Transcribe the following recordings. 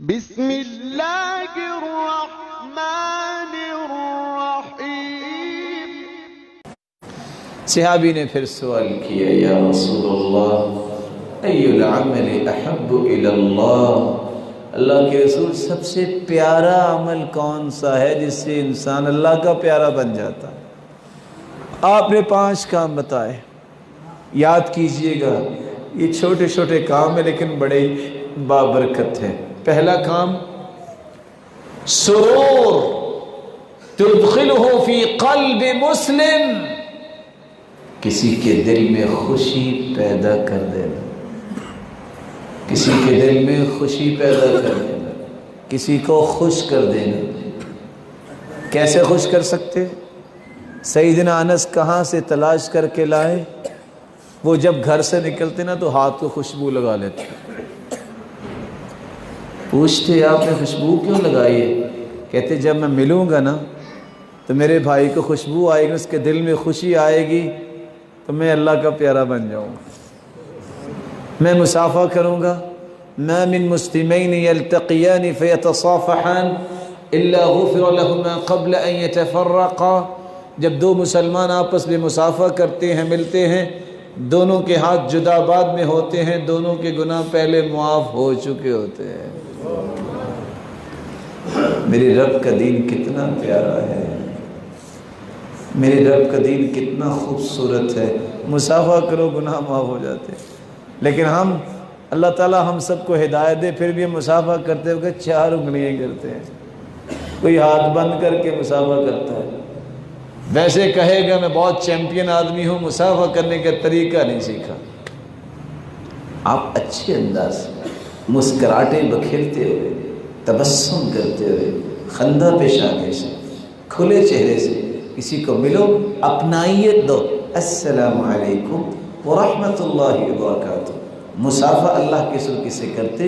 بسم اللہ الرحمن الرحیم۔ صحابی نے پھر سوال کیا، یا رسول اللہ ای العمل احب الی اللہ، اللہ کے رسول سب سے پیارا عمل کون سا ہے جس سے انسان اللہ کا پیارا بن جاتا؟ آپ نے 5 کام بتائے، یاد کیجئے گا، یہ چھوٹے چھوٹے کام ہیں لیکن بڑے بابرکت ہیں۔ پہلا کام، سرور تدخلہ فی قلب مسلم، کسی کے دل میں خوشی پیدا کر دینا، کسی کے دل میں خوشی پیدا کر دینا، کسی کو خوش کر دینا۔ کیسے خوش کر سکتے؟ سیدنا انس کہاں سے تلاش کر کے لائے؟ وہ جب گھر سے نکلتے نا تو ہاتھ کو خوشبو لگا لیتے، پوچھتے آپ نے خوشبو کیوں لگائی ہے؟ کہتے جب میں ملوں گا نا تو میرے بھائی کو خوشبو آئے گی، اس کے دل میں خوشی آئے گی تو میں اللہ کا پیارا بن جاؤں گا، میں مصافحہ کروں گا۔ ما من مسلمین یلتقیان فیتصافحان الا غفر لهما قبل ان یتفرقا، جب 2 مسلمان آپس میں مصافحہ کرتے ہیں، ملتے ہیں، دونوں کے ہاتھ جدا بعد میں ہوتے ہیں، دونوں کے گناہ پہلے معاف ہو چکے ہوتے ہیں۔ میرے رب کا دین کتنا پیارا ہے، میرے رب کا دین کتنا خوبصورت ہے۔ مصافحہ کرو، گناہ معاف ہو جاتے ہیں۔ لیکن ہم، اللہ تعالیٰ ہم سب کو ہدایت دے، پھر بھی مصافحہ کرتے ہوئے 4 انگلیاں کرتے ہیں، کوئی ہاتھ بند کر کے مصافحہ کرتا ہے، ویسے کہے گا میں بہت چیمپئن آدمی ہوں، مصافحہ کرنے کا طریقہ نہیں سیکھا۔ آپ اچھے انداز سے، مسکراہٹیں بکھیرتے ہوئے، تبسم کرتے ہوئے، خندہ پیشانی سے، کھلے چہرے سے کسی کو ملو، اپنائیت دو، السلام علیکم ورحمۃ اللہ وبرکاتہ۔ مصافحہ اللہ کے رسول کسے کرتے؟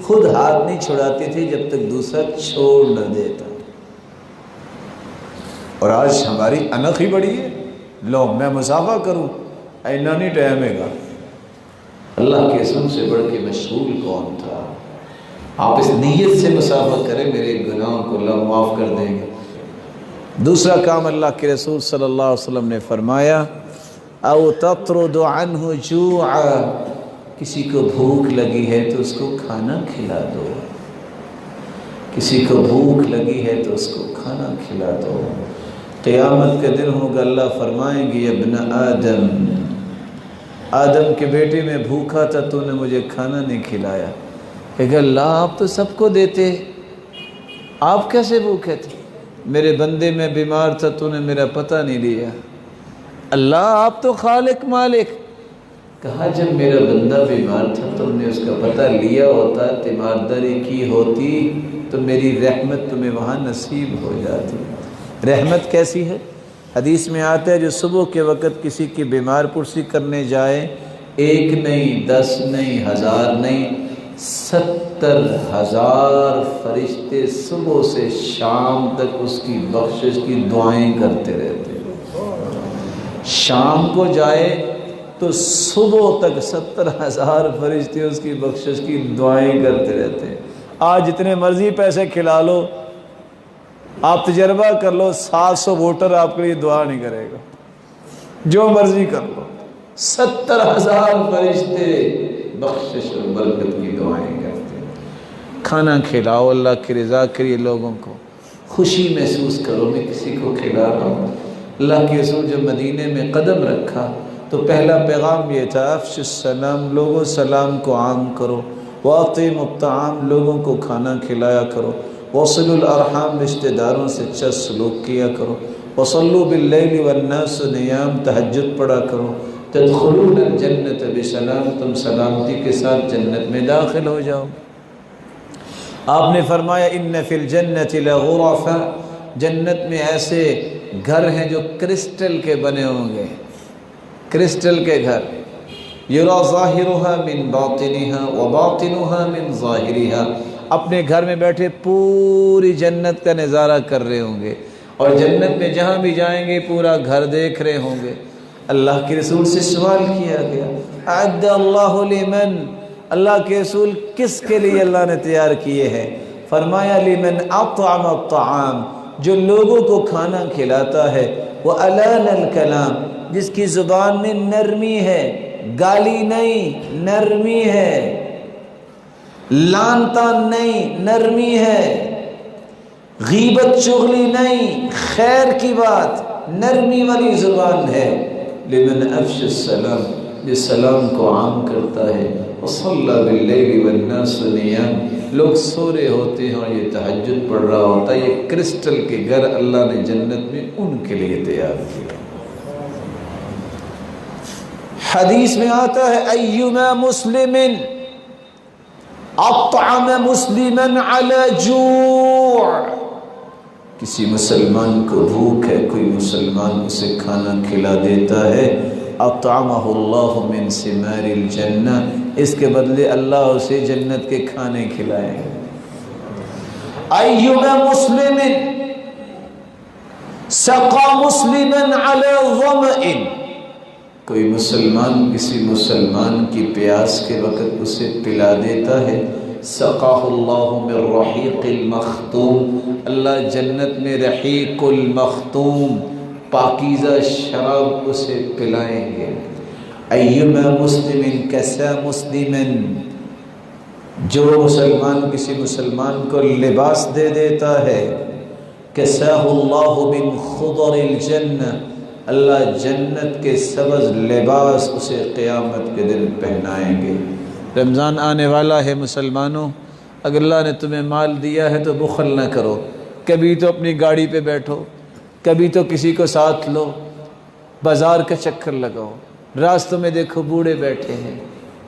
خود ہاتھ نہیں چھڑاتے تھے جب تک دوسرا چھوڑ نہ دیتا۔ اور آج ہماری انخ ہی بڑی ہے، لو میں مصافحہ کروں، اینا نہیں ٹائم ہے گا۔ اللہ کے رسول سے بڑھ کے مشغول کون تھا؟ آپ اس نیت سے مصافحہ کریں، میرے گناہوں کو اللہ معاف کر دیں گے۔ دوسرا کام اللہ کے رسول صلی اللہ علیہ وسلم نے فرمایا، او تطرد عنہ جوعا، کسی کو بھوک لگی ہے تو اس کو کھانا کھلا دو، کسی کو بھوک لگی ہے تو اس کو کھانا کھلا دو۔ قیامت کے دن ہوگا، اللہ فرمائیں گے، ابن آدم، آدم کے بیٹے میں بھوکا تھا، تو نے مجھے کھانا نہیں کھلایا۔ کہ اللہ آپ تو سب کو دیتے، آپ کیسے بھوکے تھے؟ میرے بندے میں بیمار تھا، تو نے میرا پتہ نہیں لیا۔ اللہ آپ تو خالق مالک، کہا جب میرا بندہ بیمار تھا تم نے اس کا پتہ لیا ہوتا، تیمارداری کی ہوتی تو میری رحمت تمہیں وہاں نصیب ہو جاتی۔ رحمت کیسی ہے؟ حدیث میں آتا ہے جو صبح کے وقت کسی کی بیمار پرسی کرنے جائے، 1 نہیں، 10 نہیں، 1000 نہیں، 70,000 فرشتے صبح سے شام تک اس کی بخشش کی دعائیں کرتے رہتے ہیں۔ شام کو جائے تو صبح تک 70,000 فرشتے اس کی بخشش کی دعائیں کرتے رہتے ہیں۔ آج جتنے مرضی پیسے کھلا لو، آپ تجربہ کر لو، 700 ووٹر آپ کے لیے دعا نہیں کرے گا، جو مرضی کر لو، 70,000 فرشتے بخشش اور برکت کی دعائیں کرتے ہیں۔ کھانا کھلاؤ اللہ کی رضا کے لیے، لوگوں کو خوشی محسوس کرو میں کسی کو کھلا رہا ہوں۔ اللہ کے رسول جب مدینے میں قدم رکھا تو پہلا پیغام یہ تھا، افش السلام، لوگوں سلام کو عام کرو، واطعموا الطعام، لوگوں کو کھانا کھلایا کرو، وصلوا الارحام، رشتہ داروں سے اچھا سلوک کیا کرو، وصلوا باللیل والناس نیام، تہجد پڑھا کرو، تدخلون الجنت بسلام، تم سلامتی کے ساتھ جنت میں داخل ہو جاؤ۔ آپ نے فرمایا، ان فی الجنت لغرفا، جنت میں ایسے گھر ہیں جو کرسٹل کے بنے ہوں گے، کرسٹل کے گھر، یرا ظاہرها من باطنها وباطنها من ظاہرها، اپنے گھر میں بیٹھے پوری جنت کا نظارہ کر رہے ہوں گے، اور جنت میں جہاں بھی جائیں گے پورا گھر دیکھ رہے ہوں گے۔ اللہ کے رسول سے سوال کیا گیا، اعد اللہ لمن، اللہ کے رسول کس کے لیے اللہ نے تیار کیے ہیں؟ فرمایا لمن اطعم الطعام، جو لوگوں کو کھانا کھلاتا ہے، وَأَلَانَ الْكَلَامِ، جس کی زبان میں نرمی ہے، گالی نہیں، نرمی ہے، لان تان نہیں، نرمی ہے، غیبت چغلی نہیں، خیر کی بات، نرمی والی زبان ہے۔ لمن افشى السلام، جو سلام کو عام کرتا ہے، وصلى باللیل والناس نیام، لوگ سو رہے ہوتے ہیں اور یہ تہجد پڑھ رہا ہوتا ہے۔ یہ کرسٹل کے گھر اللہ نے جنت میں ان کے لیے تیار کیا۔ حدیث میں آتا ہے ایما مسلم اطعم مسلما علی جوع، کسی مسلمان کو بھوک ہے، کوئی مسلمان اسے کھانا کھلا دیتا ہے، اطعمہ اللہ من ثمار الجنہ، اس کے بدلے اللہ اسے جنت کے کھانے کھلائے گا۔ ایما مسلم سقا مسلما علی ظمأ، کوئی مسلمان کسی مسلمان کی پیاس کے وقت اسے پلا دیتا ہے، سقاہ اللہ من رحیق المختوم، اللہ جنت میں رحیق المختوم پاکیزہ شراب اسے پلائیں گے۔ ایما مسلم کسا مسلما، جو مسلمان کسی مسلمان کو لباس دے دیتا ہے، کساہ اللہ من خضر الجنہ، اللہ جنت کے سبز لباس اسے قیامت کے دن پہنائیں گے۔ رمضان آنے والا ہے مسلمانوں، اگر اللہ نے تمہیں مال دیا ہے تو بخل نہ کرو، کبھی تو اپنی گاڑی پہ بیٹھو، کبھی تو کسی کو ساتھ لو، بازار کا چکر لگاؤ، راستوں میں دیکھو بوڑھے بیٹھے ہیں،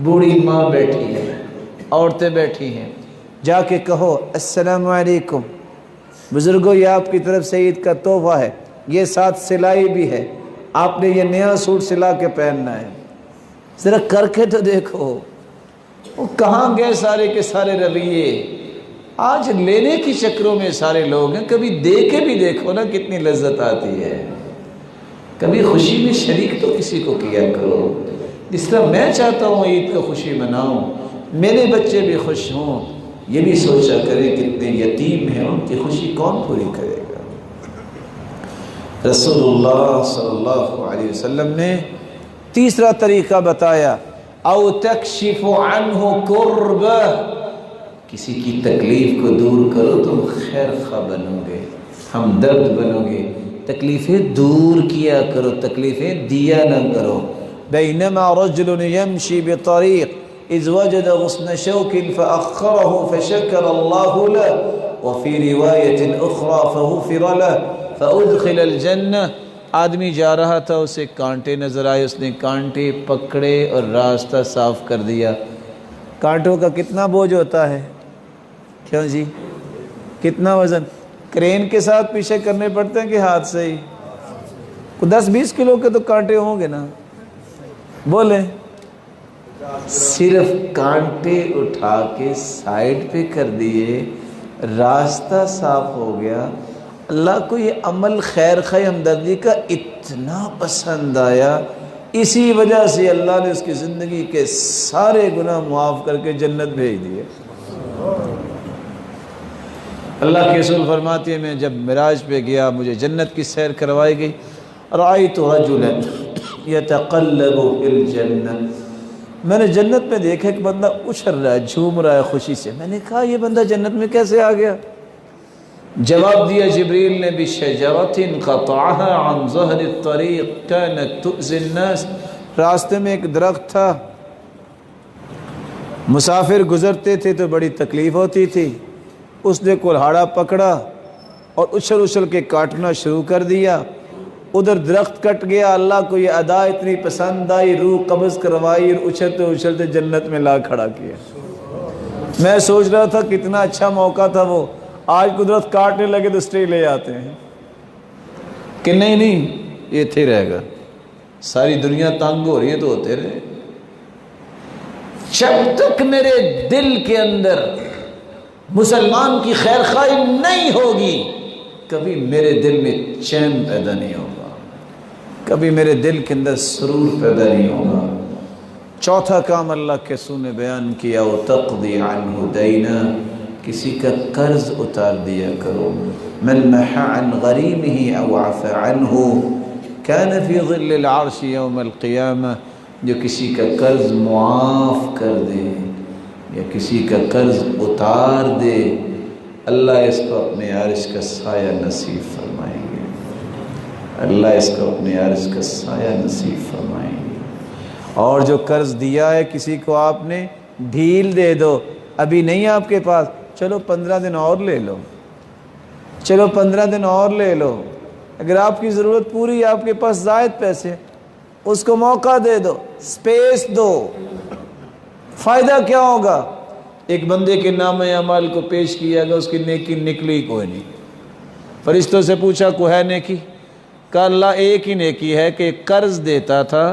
بوڑھی ماں بیٹھی ہے، عورتیں بیٹھی ہیں، جا کے کہو السلام علیکم بزرگوں، یہ آپ کی طرف سے عید کا تحفہ ہے، یہ ساتھ سلائی بھی ہے، آپ نے یہ نیا سوٹ سلا کے پہننا ہے، ذرا کر کے تو دیکھو۔ وہ کہاں گئے سارے کے سارے رویے؟ آج لینے کی چکروں میں سارے لوگ ہیں، کبھی دے کے بھی دیکھو نا کتنی لذت آتی ہے، کبھی خوشی میں شریک تو کسی کو کیا کرو، جس طرح میں چاہتا ہوں عید کا خوشی مناؤں، میرے بچے بھی خوش ہوں، یہ بھی سوچا کریں کتنے یتیم ہیں، ان کی خوشی کون پوری کرے گا۔ رسول اللہ صلی اللہ علیہ وسلم نے تیسرا طریقہ بتایا، او تکشف عنہ کربہ، کسی کی تکلیف کو دور کرو تم خیر خواہ بنو گے، ہمدرد بنو گے، تکلیفیں دور کیا کرو، تکلیفیں دیا نہ کرو۔ بینما رجل یمشی بطریق اذ وجد غصن شوک فأخره فشکر اللہ له وفی روایت اخرى فغفر له فأدخل الجنہ، آدمی جا رہا تھا، اسے کانٹے نظر آئے، اس نے کانٹے پکڑے اور راستہ صاف کر دیا۔ کانٹوں کا کتنا بوجھ ہوتا ہے؟ کیوں جی؟ کتنا وزن؟ کرین کے ساتھ پیچھے کرنے پڑتے ہیں کہ ہاتھ سے ہی؟ 10-20 کلو کے تو کانٹے ہوں گے نا، بولیں۔ صرف کانٹے اٹھا کے سائڈ پہ کر دیے، راستہ صاف ہو گیا۔ اللہ کو یہ عمل خیر خواہ ہمدردی کا اتنا پسند آیا، اسی وجہ سے اللہ نے اس کی زندگی کے سارے گناہ معاف کر کے جنت بھیج دیے۔ اللہ کے رسول فرماتے ہیں میں جب معراج پہ گیا، مجھے جنت کی سیر کروائی گئی، رأیت رجلا یتقلب فی الجنہ، میں نے جنت میں دیکھا ایک بندہ اچھل رہا ہے، جھوم رہا ہے خوشی سے۔ میں نے کہا یہ بندہ جنت میں کیسے آ گیا؟ جواب دیا جبریل نے، بشجرۃ قطعها عن ظہر الطریق كانت تؤذی الناس، راستے میں ایک درخت تھا، مسافر گزرتے تھے تو بڑی تکلیف ہوتی تھی، اس نے کلہاڑا پکڑا اور اچھل اچھل کے کاٹنا شروع کر دیا، ادھر درخت کٹ گیا۔ اللہ کو یہ ادا اتنی پسند آئی، روح قبض کروائی اور اچھلتے اچھلتے جنت میں لا کھڑا کیا۔ میں سوچ رہا تھا کتنا اچھا موقع تھا وہ، آج قدرت کاٹنے لگے تو اسٹے لے آتے ہیں کہ نہیں یہ تھے رہے گا، ساری دنیا تنگ ہو رہی ہے تو ہوتے رہے۔ جب تک میرے دل کے اندر مسلمان کی خیر خواہی نہیں ہوگی، کبھی میرے دل میں چین پیدا نہیں ہوگا، کبھی میرے دل کے اندر سرور پیدا نہیں ہوگا۔ چوتھا کام اللہ کے رسول نے بیان کیا او تقضی عنہ دینا، کسی کا قرض اتار دیا کرو. من محا عن غریمہ او عفا عنہ کان فی ظل العرش یوم القیامہ، جو کسی کا قرض معاف کر دے یا کسی کا قرض اتار دے، اللہ اس کو اپنے عرش کا سایہ نصیب فرمائیں گے. اللہ اس کو اپنے عرش کا سایہ نصیب فرمائیں گے. اور جو قرض دیا ہے کسی کو آپ نے، ڈھیل دے دو. ابھی نہیں آپ کے پاس، چلو 15 دن اور لے لو، چلو 15 دن اور لے لو. اگر آپ کی ضرورت پوری ہے، آپ کے پاس زائد پیسے، اس کو موقع دے دو، سپیس دو. فائدہ کیا ہوگا؟ ایک بندے کے نام اعمال کو پیش کیا گیا، اس کی نیکی نکلی کوئی نہیں. فرشتوں سے پوچھا کوئی ہے نیکی؟ کہا اللہ ایک ہی نیکی ہے کہ قرض دیتا تھا،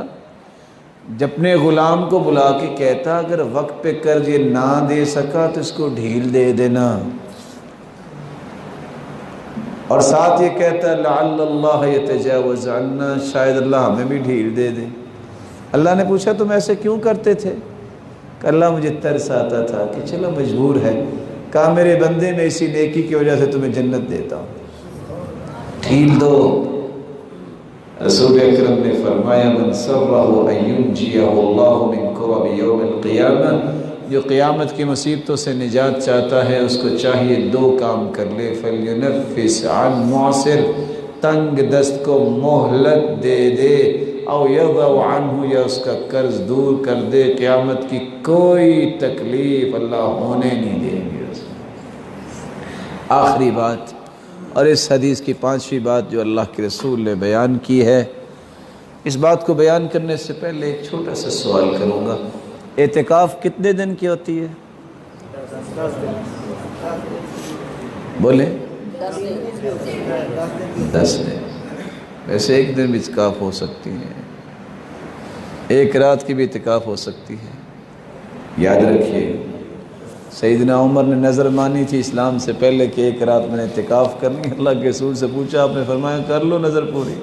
جب اپنے غلام کو بلا کے کہتا اگر وقت پہ قرض یہ نہ دے سکا تو اس کو ڈھیل دے دینا، اور ساتھ یہ کہتا لعل اللہ یتجاوز عنا، شاید اللہ ہمیں بھی ڈھیل دے دے. اللہ نے پوچھا تم ایسے کیوں کرتے تھے؟ کہ اللہ مجھے ترس آتا تھا کہ چلو مجبور ہے. کہا میرے بندے میں اسی نیکی کی وجہ سے تمہیں جنت دیتا ہوں، ڈھیل دو. رسول اکرم نے فرمایا من سرہ ان ینجیہ اللہ من کرب یوم القیامہ، جو قیامت کی مصیبتوں سے نجات چاہتا ہے اس کو چاہیے 2 کام کر لے. فَلْيُنَفِّسْ عَنْ مُعْسِرْ، تنگ دست کو مہلت دے دے، او یضع عنہ، یا اس کا قرض دور کر دے. قیامت کی کوئی تکلیف اللہ ہونے نہیں دیں گے. آخری بات اور اس حدیث کی 5ویں بات جو اللہ کے رسول نے بیان کی ہے، اس بات کو بیان کرنے سے پہلے ایک چھوٹا سا سوال کروں گا. اعتکاف کتنے دن کی ہوتی ہے؟ 10 بولیں 10 دن. ویسے ایک دن بھی اعتکاف ہو سکتی ہے، ایک رات کی بھی اعتکاف ہو سکتی ہے. یاد رکھیے سیدنا عمر نے نظر مانی تھی اسلام سے پہلے کہ ایک رات میں نے اعتکاف کرنی. اللہ کے رسول سے پوچھا، آپ نے فرمایا کر لو نظر پوری.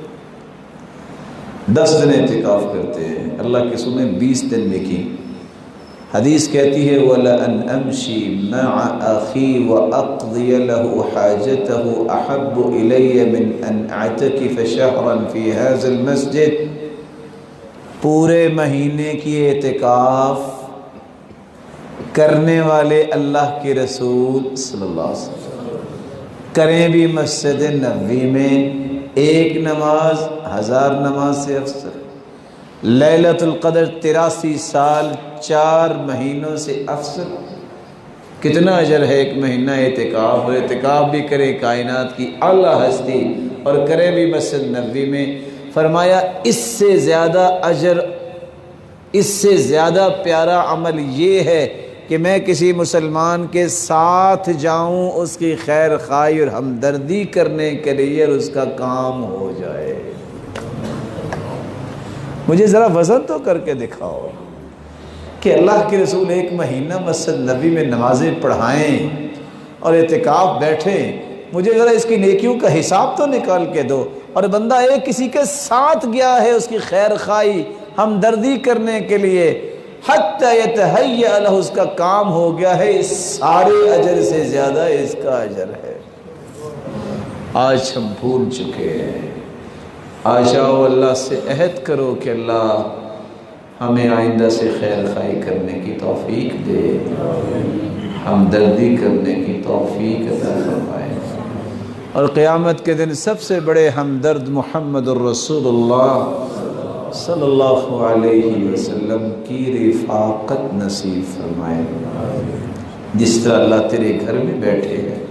10 دن اعتکاف کرتے ہیں. اللہ کے رسول نے 20 دن میں کی. حدیث کہتی ہے وَلَأَنْ أَمْشِي مَعَ أَخِي وَأَقْضِيَ لَهُ حَاجَتَهُ أَحَبُّ إِلَيَّ مِنْ أَنْ أَعْتَكِفَ شَهْرًا فِي هَذَا الْمَسْجِدِ. پورے مہینے کی اعتکاف کرنے والے اللہ کے رسول صلی اللہ علیہ وسلم کریں بھی مسجد نبوی میں ایک نماز 1000 نماز سے افضل. لیلۃ القدر 83 سال 4 مہینوں سے افضل. کتنا اجر ہے ایک مہینہ اعتکاف، اور اعتکاف بھی کرے کائنات کی اعلیٰ ہستی اور کرے بھی مسجد نبوی میں. فرمایا اس سے زیادہ اجر، اس سے زیادہ پیارا عمل یہ ہے کہ میں کسی مسلمان کے ساتھ جاؤں اس کی خیر خواہی اور ہمدردی کرنے کے لیے اور اس کا کام ہو جائے. مجھے ذرا وزن تو کر کے دکھاؤ کہ اللہ کے رسول ایک مہینہ مسجد نبی میں نمازیں پڑھائیں اور اعتکاف بیٹھیں. مجھے ذرا اس کی نیکیوں کا حساب تو نکال کے دو. اور بندہ ایک کسی کے ساتھ گیا ہے اس کی خیر خواہی ہمدردی کرنے کے لیے، حتی یتہیأ لہ، اس کا کام ہو گیا ہے، اس سارے اجر سے زیادہ اس کا اجر ہے. آج ہم بھول چکے ہیں. آج آؤ اللہ سے عہد کرو کہ اللہ ہمیں آئندہ سے خیر خواہی کرنے کی توفیق دے، ہمدردی کرنے کی توفیق عطا فرمائے. اور قیامت کے دن سب سے بڑے ہمدرد محمد الرسول اللہ صلی اللہ علیہ وسلم کی رفاقت نصیب فرمائے. جس طرح اللہ تیرے گھر میں بیٹھے ہیں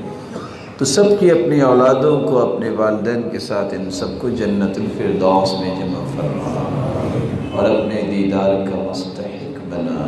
تو سب کی اپنی اولادوں کو، اپنے والدین کے ساتھ ان سب کو جنت الفردوس میں جمع فرما اور اپنے دیدار کا مستحق بنا.